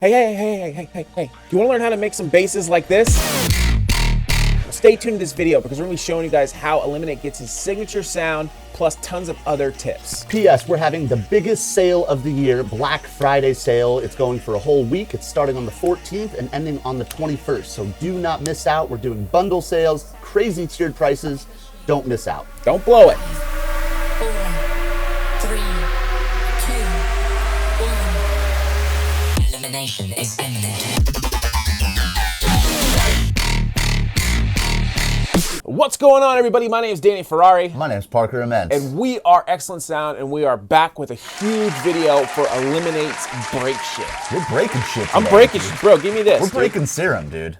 Hey. Do you want to learn how to make some basses like this? Stay tuned to this video because we're going to be showing you guys how Eliminate gets his signature sound plus tons of other tips. P.S. We're having the biggest sale of the year, Black Friday sale. It's going for a whole week. It's starting on the 14th and ending on the 21st. So do not miss out. We're doing bundle sales, crazy tiered prices. Don't miss out. Don't blow it. 4, 3, 2, 1. Elimination is imminent. What's going on, everybody? My name is Danny Ferrari. My name is Parker Immense. And we are Excellent Sound, and we are back with a huge video for Eliminate's Break Shit. You're breaking shit today. I'm breaking shit. Bro, give me this. We're breaking Serum, dude.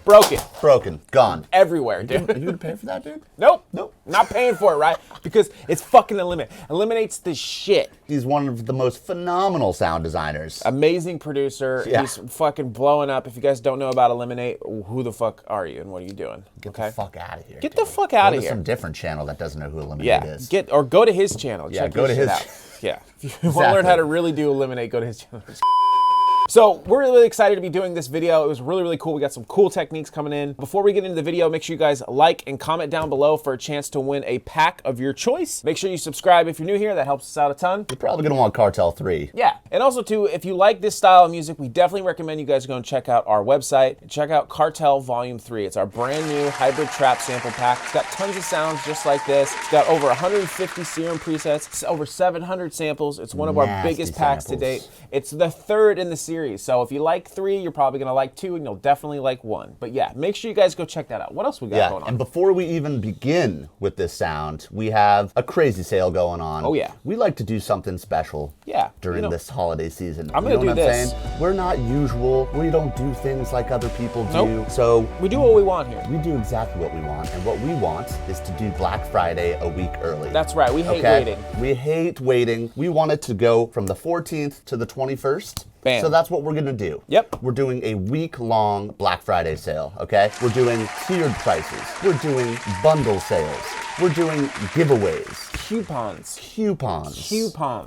Broken. Broken. Gone. Everywhere, dude. Are you gonna pay for that, dude? Nope. Nope. Not paying for it, right? Because it's fucking Eliminate. Eliminate's the shit. He's one of the most phenomenal sound designers. Amazing producer. Yeah. He's fucking blowing up. If you guys don't know about Eliminate, who the fuck are you and what are you doing? Get the fuck out of here. Get the fuck out of Go to here. some different channel that doesn't know who Eliminate Yeah. is. Go to his channel. Yeah, Check go his to shit his- out. Yeah. If you want to learn how to really do Eliminate, go to his channel. So we're really excited to be doing this video. It was really cool. We got some cool techniques coming in. Before we get into the video, make sure you guys like and comment down below for a chance to win a pack of your choice. Make sure you subscribe if you're new here. That helps us out a ton. You're probably gonna want CARTEL 3. Yeah, and also too, if you like this style of music, we definitely recommend you guys go and check out our website and check out CARTEL Volume 3. It's our brand new hybrid trap sample pack. It's got tons of sounds just like this. It's got over 150 Serum presets. It's over 700 samples. It's one of our Nasty biggest packs to samples. date. It's the third in the series. So if you like 3, you're probably gonna like 2, and you'll definitely like 1. But yeah, make sure you guys go check that out. What else we got going on? And before we even begin with this sound, we have a crazy sale going on. Oh, yeah. We like to do something special. Yeah, During you know, this holiday season. I'm gonna You know do what this. I'm saying? We're not usual. We don't do things like other people do. Nope. So we do what we want here. we do exactly what we want. And what we want is to do Black Friday a week early. That's right. We hate Okay? waiting. We hate waiting. We want it to go from the 14th to the 21st. Bam. So that's what we're gonna do. Yep. We're doing a week-long Black Friday sale, okay? We're doing tiered prices. We're doing bundle sales. We're doing giveaways. Coupons.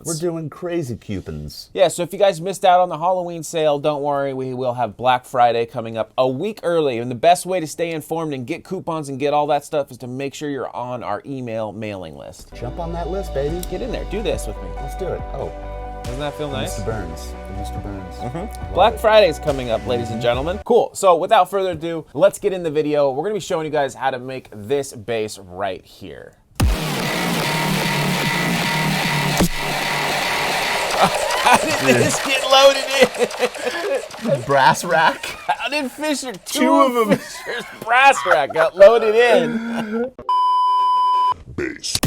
We're doing crazy coupons. Yeah, so if you guys missed out on the Halloween sale, don't worry. We will have Black Friday coming up a week early. And the best way to stay informed and get coupons and get all that stuff is to make sure you're on our email mailing list. Jump on that list, baby. Get in there. Do this with me. Let's do it. Oh, Doesn't that feel nice? Mr. Burns. Mr. Burns. Love Black it. Friday is coming up, ladies and gentlemen. Cool. So without further ado, let's get in the video. We're going to be showing you guys how to make this bass right here. How did this get loaded in? Brass rack. How did Fisher, two of them, Fisher's brass rack got loaded in? Bass.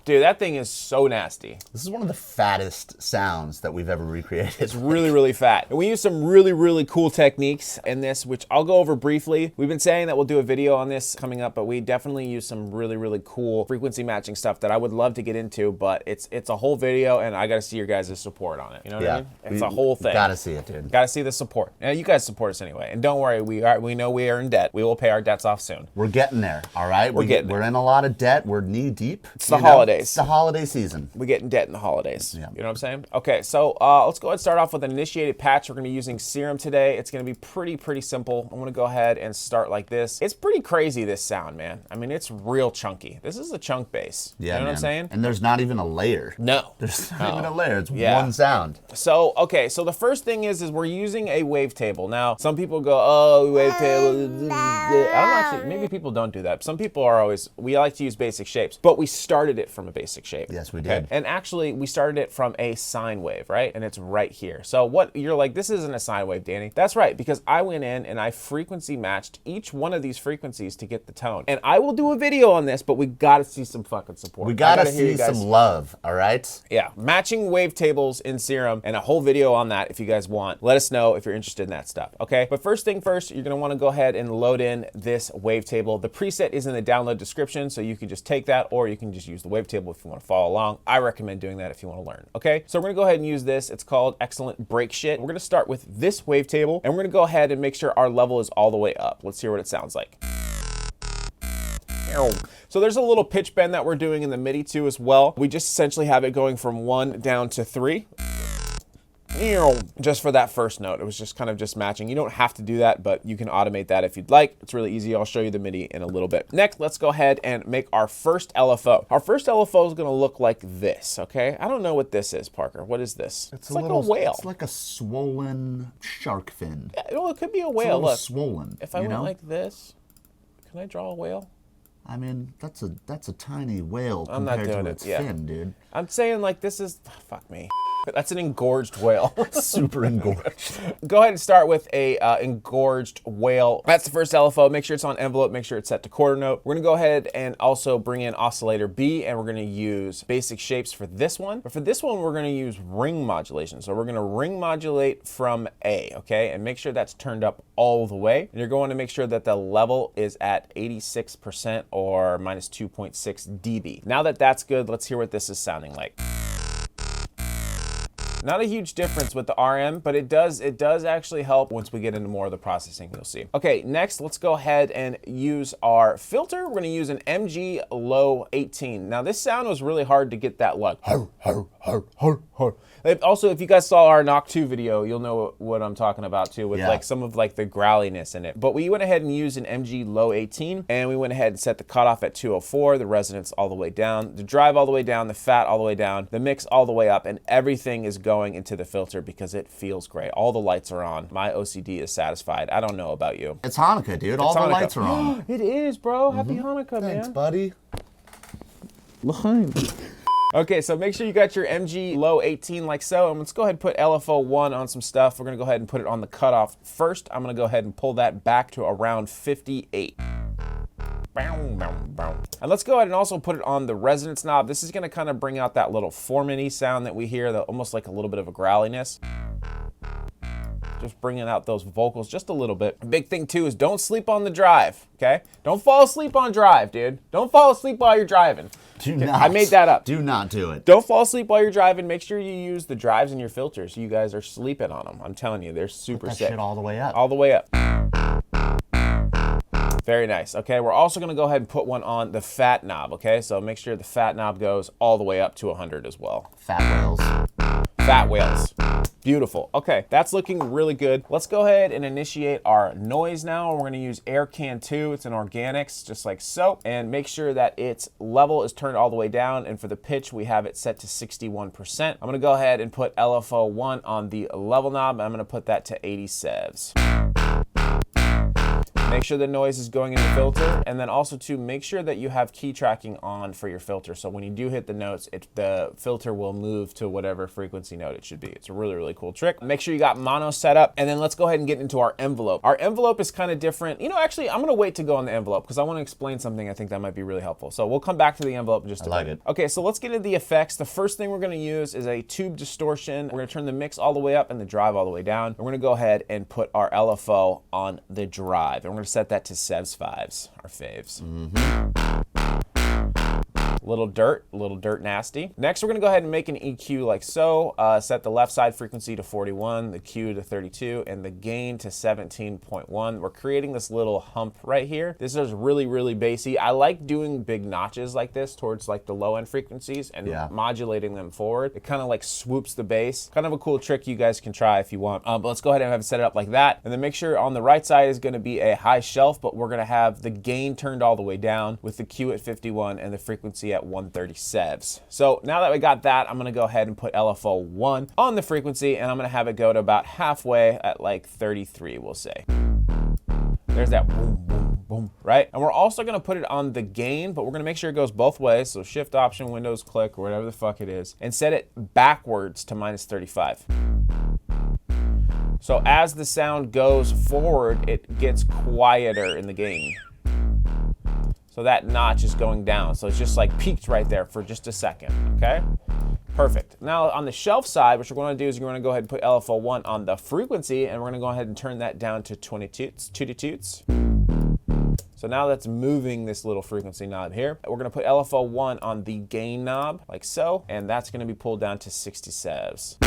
Dude, that thing is so nasty. This is one of the fattest sounds that we've ever recreated. It's really fat. And we use some really cool techniques in this, which I'll go over briefly. We've been saying that we'll do a video on this coming up, but we definitely use some really cool frequency matching stuff that I would love to get into, but it's a whole video, and I gotta see your guys' support on it. You know what I mean? It's a whole thing. Gotta see it, dude. Gotta see the support. And you guys support us anyway. And don't worry, we know we are in debt. We will pay our debts off soon. We're getting there, all right? We're getting there. We're in a lot of debt. We're knee deep. It's the holidays. It's the holiday season. We get in debt in the holidays. Yeah. You know what I'm saying? Okay, so let's go ahead and start off with an initiated patch. We're gonna be using Serum today. It's gonna be pretty simple. I'm gonna go ahead and start like this. It's pretty crazy, this sound, man. I mean, it's real chunky. This is a chunk bass. Yeah, you know what I'm saying? And there's not even a layer. No. There's not even a layer. It's Yeah. one sound. So, okay, so the first thing is we're using a wavetable. Now, some people go, oh, wavetable. I don't actually, maybe people don't do that. Some people are always, we like to use basic shapes, but we started it from a basic shape. Yes, we did. And actually, we started it from a sine wave, right? And it's right here. So what, you're like, this isn't a sine wave, Danny. That's right, because I went in and I frequency matched each one of these frequencies to get the tone. And I will do a video on this, but we gotta see some fucking support. We gotta hear see you guys. some love, all right? Yeah, matching wavetables in Serum and a whole video on that if you guys want. Let us know if you're interested in that stuff, okay? But first thing first, you're gonna wanna go ahead and load in this wavetable. The preset is in the download description, so you can just take that or you can just use the wavetable if you wanna follow along. I recommend doing that if you wanna learn, okay? So we're gonna go ahead and use this. It's called Excellent Break Shit. We're gonna start with this wavetable and we're gonna go ahead and make sure our level is all the way up. Let's hear what it sounds like. So there's a little pitch bend that we're doing in the MIDI too as well. We just essentially have it going from 1 down to 3. Just for that first note. It was just kind of just matching. You don't have to do that, but you can automate that if you'd like. It's really easy. I'll show you the MIDI in a little bit. Next, let's go ahead and make our first LFO. Our first LFO is going to look like this, okay? I don't know what this is, Parker. What is this? It's like a whale. It's like a swollen shark fin. Yeah, well, it could be a It's whale. a little Look, swollen. if I went like this, can I draw a whale? I mean, that's a tiny whale I'm not compared doing to it, its yeah. fin, dude. I'm saying like this is, fuck me. That's an engorged whale. Super engorged. Go ahead and start with a engorged whale. That's the first LFO. Make sure it's on envelope. Make sure it's set to quarter note. We're gonna go ahead and also bring in oscillator B, and we're gonna use basic shapes for this one. But for this one, we're gonna use ring modulation. So we're gonna ring modulate from A, okay? And make sure that's turned up all the way. And you're going to make sure that the level is at 86% or minus 2.6 dB. Now that that's good, let's hear what this is sounding like. Not a huge difference with the RM, but it does actually help once we get into more of the processing, you'll see. Okay, next, let's go ahead and use our filter. We're gonna use an MG Low 18. Now this sound was really hard to get that look. Also, if you guys saw our Knock 2 video, you'll know what I'm talking about too, with like some of like the growliness in it. But we went ahead and used an MG Low 18, and we went ahead and set the cutoff at 204, the resonance all the way down, the drive all the way down, the fat all the way down, the mix all the way up, and everything is going into the filter because it feels great. All the lights are on. My OCD is satisfied. I don't know about you. It's Hanukkah, dude. All the lights are on. It is, bro. Happy Hanukkah, man. Thanks, buddy. Okay, so make sure you got your MG Low 18 like so, and let's go ahead and put LFO 1 on some stuff. We're gonna go ahead and put it on the cutoff first. I'm gonna go ahead and pull that back to around 58. And let's go ahead and also put it on the resonance knob. This is gonna kind of bring out that little Foreman-y sound that we hear, almost like a little bit of a growliness. Just bringing out those vocals just a little bit. A big thing too is don't sleep on the drive, okay? Don't fall asleep on drive, dude. Don't fall asleep while you're driving. Do not. I made that up. Do not do it. Don't fall asleep while you're driving. Make sure you use the drives in your filters. You guys are sleeping on them. I'm telling you, they're super That sick. shit all the way up. All the way up. Very nice. Okay, we're also gonna go ahead and put one on the fat knob, okay? So make sure the fat knob goes all the way up to 100 as well. Fat whales. Fat whales. Beautiful. Okay, that's looking really good. Let's go ahead and initiate our noise now. We're gonna use Aircan 2. It's an organics, just like so. And make sure that its level is turned all the way down. And for the pitch, we have it set to 61%. I'm gonna go ahead and put LFO 1 on the level knob. I'm gonna put that to 87s. Make sure the noise is going in the filter, and then also to make sure that you have key tracking on for your filter. So when you do hit the notes, the filter will move to whatever frequency note it should be. It's a really, really cool trick. Make sure you got mono set up, and then let's go ahead and get into our envelope. Our envelope is kind of different. You know, actually, I'm gonna wait to go on the envelope because I want to explain something I think that might be really helpful. So we'll come back to the envelope in just a minute. Okay, so let's get into the effects. The first thing we're gonna use is a tube distortion. We're gonna turn the mix all the way up and the drive all the way down. We're gonna go ahead and put our LFO on the drive. And we're gonna set that to Sevs 5s, our faves. Little dirt nasty. Next, we're gonna go ahead and make an EQ like so. Set the left side frequency to 41, the Q to 32, and the gain to 17.1. We're creating this little hump right here. This is really, really bassy. I like doing big notches like this towards like the low end frequencies and modulating them forward. It kind of like swoops the bass. Kind of a cool trick you guys can try if you want. But let's go ahead and have it set it up like that. And then make sure on the right side is gonna be a high shelf, but we're gonna have the gain turned all the way down with the Q at 51 and the frequency at 130 sevs. So now that we got that, I'm gonna go ahead and put LFO 1 on the frequency, and I'm gonna have it go to about halfway at like 33, we'll say. There's that boom, boom, boom, right? And we're also gonna put it on the gain, but we're gonna make sure it goes both ways. So Shift Option, Windows click, or whatever the fuck it is, and set it backwards to minus 35. So as the sound goes forward, it gets quieter in the gain. So that notch is going down. So it's just like peaked right there for just a second, okay? Perfect. Now on the shelf side, what you're gonna do is you're gonna go ahead and put LFO 1 on the frequency, and we're gonna go ahead and turn that down to 20 toots, 2 toots. So now that's moving this little frequency knob here. We're gonna put LFO 1 on the gain knob, like so, and that's gonna be pulled down to 60 sevs.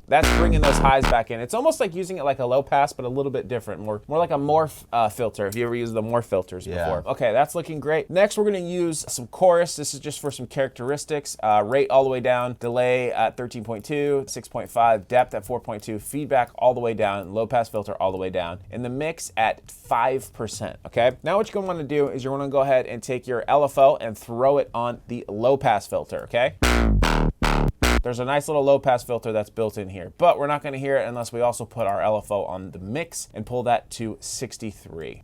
That's bringing those highs back in. It's almost like using it like a low pass, but a little bit different. More like a morph filter, if you ever used the morph filters before. Okay, that's looking great. Next, we're gonna use some chorus. This is just for some characteristics. Rate all the way down, delay at 13.2, 6.5, depth at 4.2, feedback all the way down, low pass filter all the way down. In the mix at 5%, okay? Now what you're gonna wanna do is you're gonna go ahead and take your LFO and throw it on the low pass filter, okay? There's a nice little low pass filter that's built in here, but we're not gonna hear it unless we also put our LFO on the mix and pull that to 63.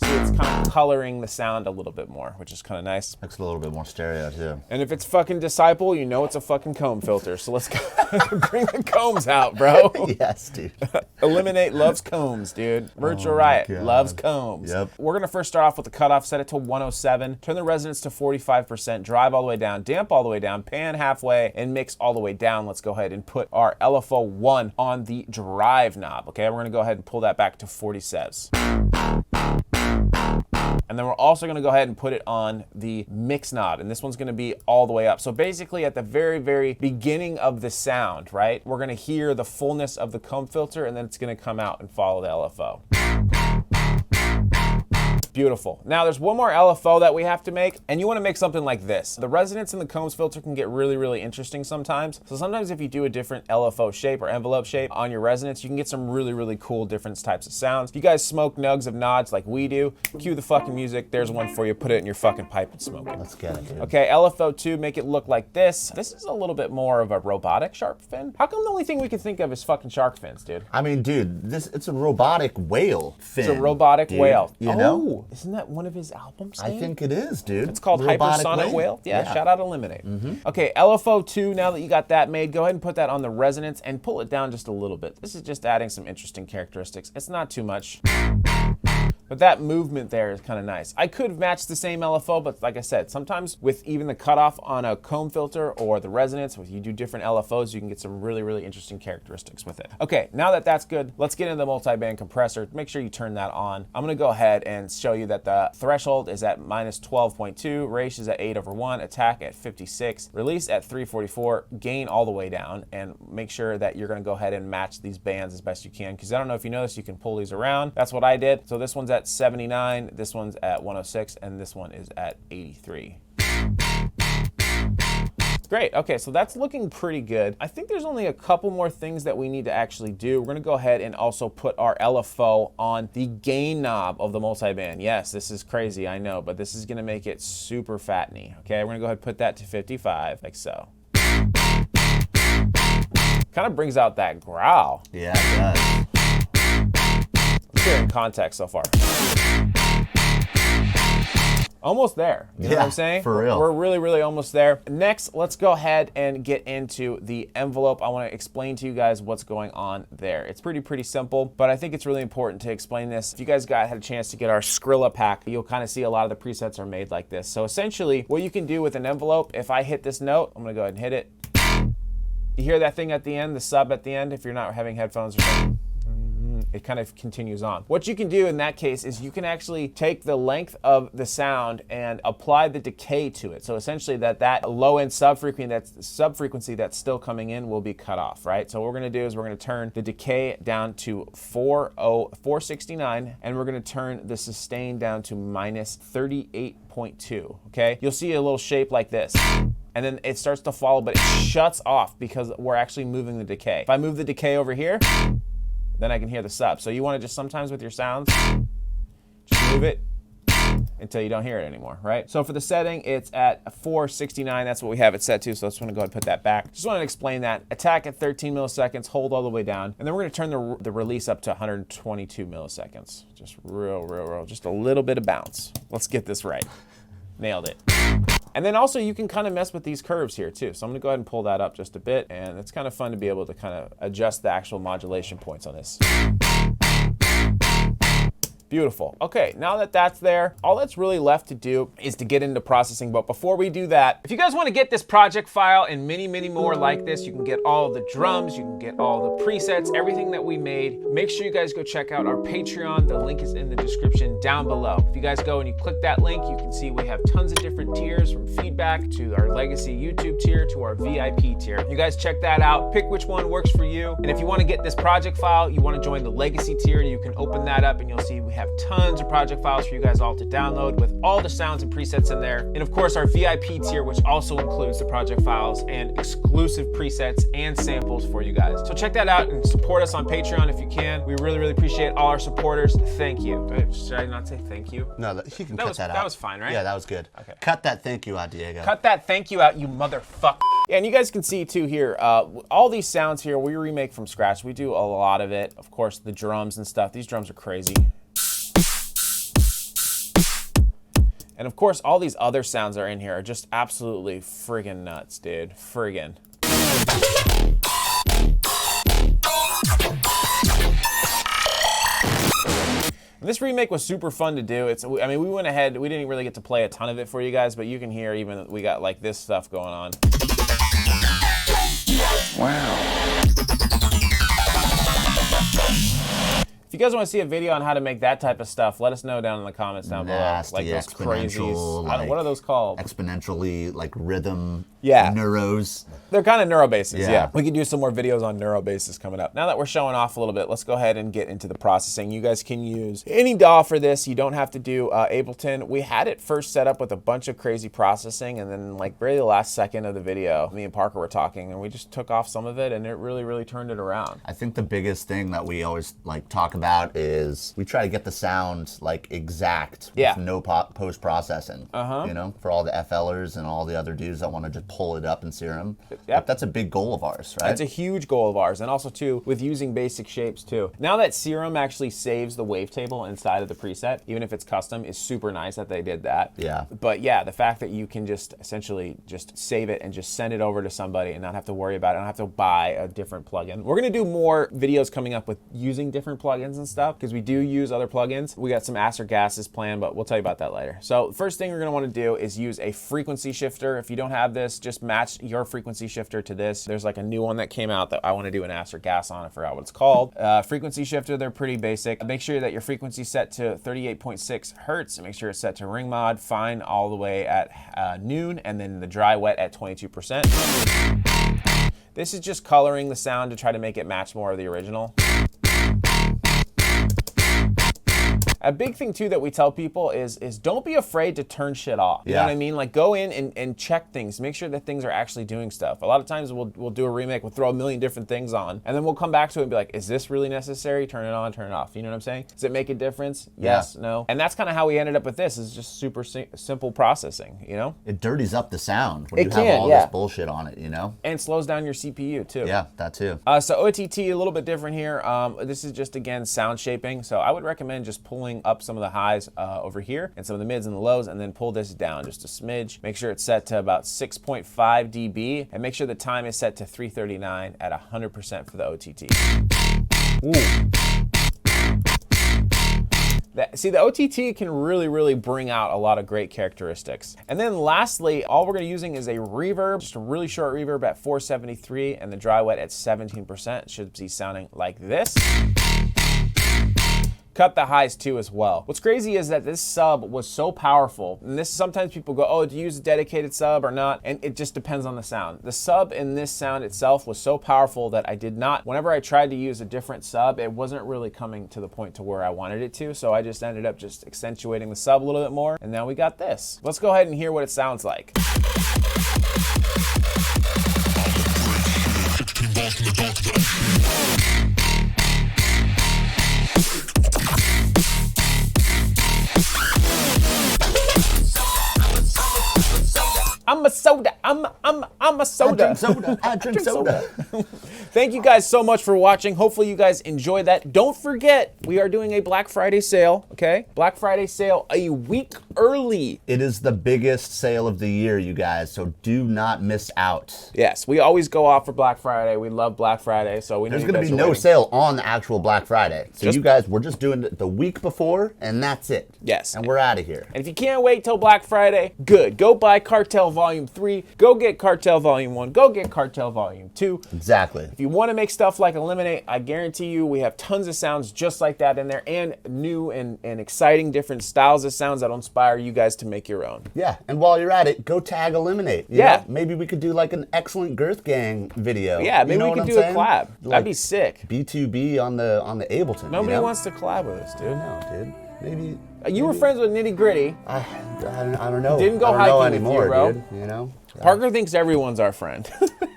See, it's kind of coloring the sound a little bit more, which is kind of nice. Looks a little bit more stereo too. And if it's fucking Disciple, you know it's a fucking comb filter. So let's go bring the combs out, bro. Yes, dude. Eliminate loves combs, dude. Virtual Riot God. loves combs. Yep. We're gonna first start off with the cutoff, set it to 107, turn the resonance to 45%, drive all the way down, damp all the way down, pan halfway, and mix all the way down. Let's go ahead and put our LFO 1 on the drive knob, okay? We're gonna go ahead and pull that back to 47. And then we're also gonna go ahead and put it on the mix knob, and this one's gonna be all the way up. So basically at the very, very beginning of the sound, right, we're gonna hear the fullness of the comb filter, and then it's gonna come out and follow the LFO. Beautiful. Now there's one more LFO that we have to make, and you want to make something like this. The resonance in the combs filter can get really, really interesting sometimes. So sometimes if you do a different LFO shape or envelope shape on your resonance, you can get some really, really cool different types of sounds. If you guys smoke nugs of nods like we do, cue the fucking music. There's one for you. Put it in your fucking pipe and smoke it. Let's get it, dude. Okay, LFO 2, make it look like this. This is a little bit more of a robotic shark fin. How come the only thing we can think of is fucking shark fins, dude? I mean, dude, it's a robotic whale fin. It's a robotic whale. You know? Isn't that one of his albums? I think it is, dude. It's called Robotic Hypersonic Whale. Yeah, shout out Eliminate. Mm-hmm. Okay, LFO 2, now that you got that made, go ahead and put that on the resonance and pull it down just a little bit. This is just adding some interesting characteristics. It's not too much. But that movement there is kind of nice. I could match the same LFO, but like I said, sometimes with even the cutoff on a comb filter or the resonance, if you do different LFOs, you can get some really, really interesting characteristics with it. Okay, now that that's good, let's get into the multi-band compressor. Make sure you turn that on. I'm gonna go ahead and show you that the threshold is at minus 12.2, ratio is at 8/1, attack at 56, release at 344, gain all the way down, and make sure that you're gonna go ahead and match these bands as best you can, because I don't know if you noticed, you can pull these around. That's what I did. So this one's at 79, this one's at 106, and this one is at 83. Great, okay, so that's looking pretty good. I think there's only a couple more things that we need to actually do. We're gonna go ahead and also put our LFO on the gain knob of the multiband. Yes, this is crazy, I know, but this is gonna make it super fattening. Okay, we're gonna go ahead and put that to 55, like so. Kind of brings out that growl. Yeah, it does. Let's hear it in context so far. Almost there. You know what I'm saying? For real. We're really, really almost there. Next, let's go ahead and get into the envelope. I want to explain to you guys what's going on there. It's pretty simple, but I think it's really important to explain this. If you guys had a chance to get our Skrilla pack, you'll kind of see a lot of the presets are made like this. So essentially, what you can do with an envelope, if I hit this note, I'm going to go ahead and hit it. You hear that thing at the end, the sub at the end, if you're not having headphones or something? It kind of continues on. What you can do in that case is you can actually take the length of the sound and apply the decay to it. So essentially that low-end subfrequency that's still coming in will be cut off, right? So what we're gonna do is we're gonna turn the decay down to 469, and we're gonna turn the sustain down to minus 38.2, okay? You'll see a little shape like this. And then it starts to follow, but it shuts off because we're actually moving the decay. If I move the decay over here, then I can hear the sub. So you want to just sometimes with your sounds, just move it until you don't hear it anymore, right? So for the setting, it's at 469. That's what we have it set to. So I just want to go ahead and put that back. Just want to explain that. Attack at 13 milliseconds, hold all the way down. And then we're going to turn the release up to 122 milliseconds. Just real, just a little bit of bounce. Let's get this right. Nailed it. And then also you can kind of mess with these curves here too. So I'm gonna go ahead and pull that up just a bit, and it's kind of fun to be able to kind of adjust the actual modulation points on this. Beautiful. Okay, now that that's there, all that's really left to do is to get into processing. But before we do that, if you guys want to get this project file and many, many more like this, you can get all the drums, you can get all the presets, everything that we made. Make sure you guys go check out our Patreon. The link is in the description down below. If you guys go and you click that link, you can see we have tons of different tiers, from feedback to our legacy YouTube tier to our VIP tier. You guys check that out, pick which one works for you. And if you want to get this project file, you want to join the legacy tier, you can open that up and you'll see we have tons of project files for you guys all to download with all the sounds and presets in there. And of course, our VIP tier, which also includes the project files and exclusive presets and samples for you guys. So check that out and support us on Patreon if you can. We really, really appreciate all our supporters. Thank you. Should I not say thank you? No, you can cut that out. That was fine, right? Yeah, that was good. Okay. Cut that thank you out, Diego. Cut that thank you out, you motherfucker. Yeah, and you guys can see too here, all these sounds here, we remake from scratch. We do a lot of it. Of course, the drums and stuff. These drums are crazy. And of course, all these other sounds that are in here are just absolutely friggin' nuts, dude. Friggin'. This remake was super fun to do. I mean, we went ahead, we didn't really get to play a ton of it for you guys, but you can hear even we got like this stuff going on. Wow. If you guys want to see a video on how to make that type of stuff, let us know down in the comments down below. Like those crazies. What are those called? Exponentially, like rhythm. Yeah. Neuros. They're kind of neuro basses, Yeah. We can do some more videos on neuro basses coming up. Now that we're showing off a little bit, let's go ahead and get into the processing. You guys can use any DAW for this. You don't have to do Ableton. We had it first set up with a bunch of crazy processing, and then like really the last second of the video, me and Parker were talking, and we just took off some of it, and it really, really turned it around. I think the biggest thing that we always like talk about is we try to get the sound like exact with no post-processing. You know, for all the FLers and all the other dudes that want to just pull it up in Serum. Like, that's a big goal of ours, right? That's a huge goal of ours, and also too with using basic shapes too. Now that Serum actually saves the wavetable inside of the preset, even if it's custom, is super nice that they did that. Yeah. But yeah, the fact that you can just essentially just save it and just send it over to somebody and not have to worry about it, not have to buy a different plugin. We're gonna do more videos coming up with using different plugins and stuff, because we do use other plugins. We got some Acer gases planned, but we'll tell you about that later. So first thing we're gonna wanna do is use a frequency shifter. If you don't have this, just match your frequency shifter to this. There's like a new one that came out that I wanna do an Acer gas on. I forgot what it's called. Frequency shifter, they're pretty basic. Make sure that your frequency is set to 38.6 hertz, and make sure it's set to ring mod, fine all the way at noon, and then the dry wet at 22%. This is just coloring the sound to try to make it match more of the original. A big thing too that we tell people is don't be afraid to turn shit off. You know what I mean? Like go in and check things, make sure that things are actually doing stuff. A lot of times we'll do a remake, we'll throw a million different things on, and then we'll come back to it and be like, is this really necessary? Turn it on, turn it off. You know what I'm saying? Does it make a difference? Yes, no. And that's kind of how we ended up with this, is just super simple processing, you know? It dirties up the sound when you have all this bullshit on it, you know? And slows down your CPU too. Yeah, that too. So OTT, a little bit different here. This is just, again, sound shaping. So I would recommend just pulling up some of the highs over here and some of the mids and the lows, and then pull this down just a smidge. Make sure it's set to about 6.5 dB, and make sure the time is set to 339 at 100% for the OTT. Ooh. See, the OTT can really bring out a lot of great characteristics. And then lastly, all we're gonna be using is a reverb, just a really short reverb at 473, and the dry wet at 17%. It should be sounding like this. Cut the highs too as well. What's crazy is that this sub was so powerful, and this sometimes people go, oh, do you use a dedicated sub or not? And it just depends on the sound. The sub in this sound itself was so powerful that I did not, whenever I tried to use a different sub, it wasn't really coming to the point to where I wanted it to, so I just ended up just accentuating the sub a little bit more, and now we got this. Let's go ahead and hear what it sounds like. I'm a soda. I'm a soda. I drink soda. I drink soda. Thank you guys so much for watching. Hopefully you guys enjoyed that. Don't forget, we are doing a Black Friday sale, okay? Black Friday sale a week early. It is the biggest sale of the year, you guys, so do not miss out. Yes, we always go off for Black Friday. We love Black Friday, so we know There's you going guys to be are no waiting. sale on the actual Black Friday. So Just- you guys, we're just doing it the week before, and that's it. Yes. And we're out of here. And if you can't wait till Black Friday, good. Go buy CARTEL Volume 3. Go get CARTEL Volume 1. Go get CARTEL Volume 2. Exactly. If you want to make stuff like Eliminate, I guarantee you we have tons of sounds just like that in there, and new and exciting different styles of sounds that'll inspire you guys to make your own. Yeah, and while you're at it, go tag Eliminate. You Yeah. know, maybe we could do like an Excellent Girth Gang video. Yeah, maybe You know we what could I'm do saying? a collab. Like That'd be sick. B2B on the Ableton. Nobody you know? wants to collab with us, dude. No, dude. Maybe. You were friends with Nitty Gritty. I don't know. Didn't go I don't know hiking with you, anymore, bro. dude. You know? Parker thinks everyone's our friend.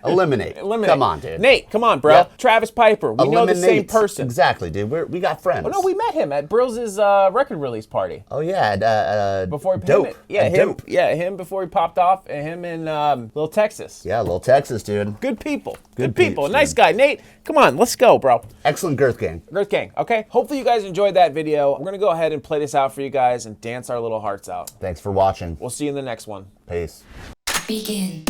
Eliminate. Eliminate. Come on, dude. Nate, come on, bro. Yep. Travis Piper. We know the same Eliminate. person. Exactly, dude. We got friends. Oh, no, we met him at Brill's record release party. Oh yeah, Before he Dope. him, Dope. him before he popped off, and him in Little Texas. Yeah, Little Texas, dude. Good people. Good people. peeps, Nice dude. guy. Nate, come on, let's go, bro. Excellent Girth Gang. Girth Gang, okay? Hopefully you guys enjoyed that video. We're gonna go ahead and play this out for you guys and dance our little hearts out. Thanks for watching. We'll see you in the next one. Peace. Begin.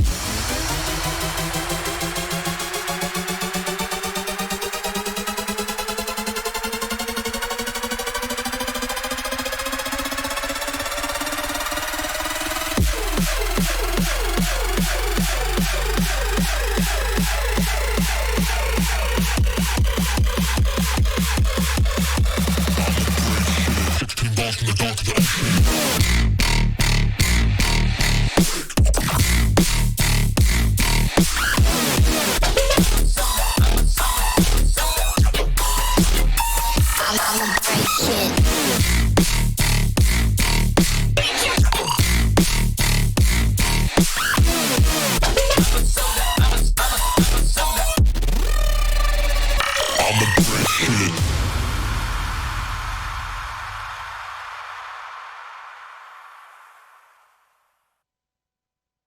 I'm a great shit.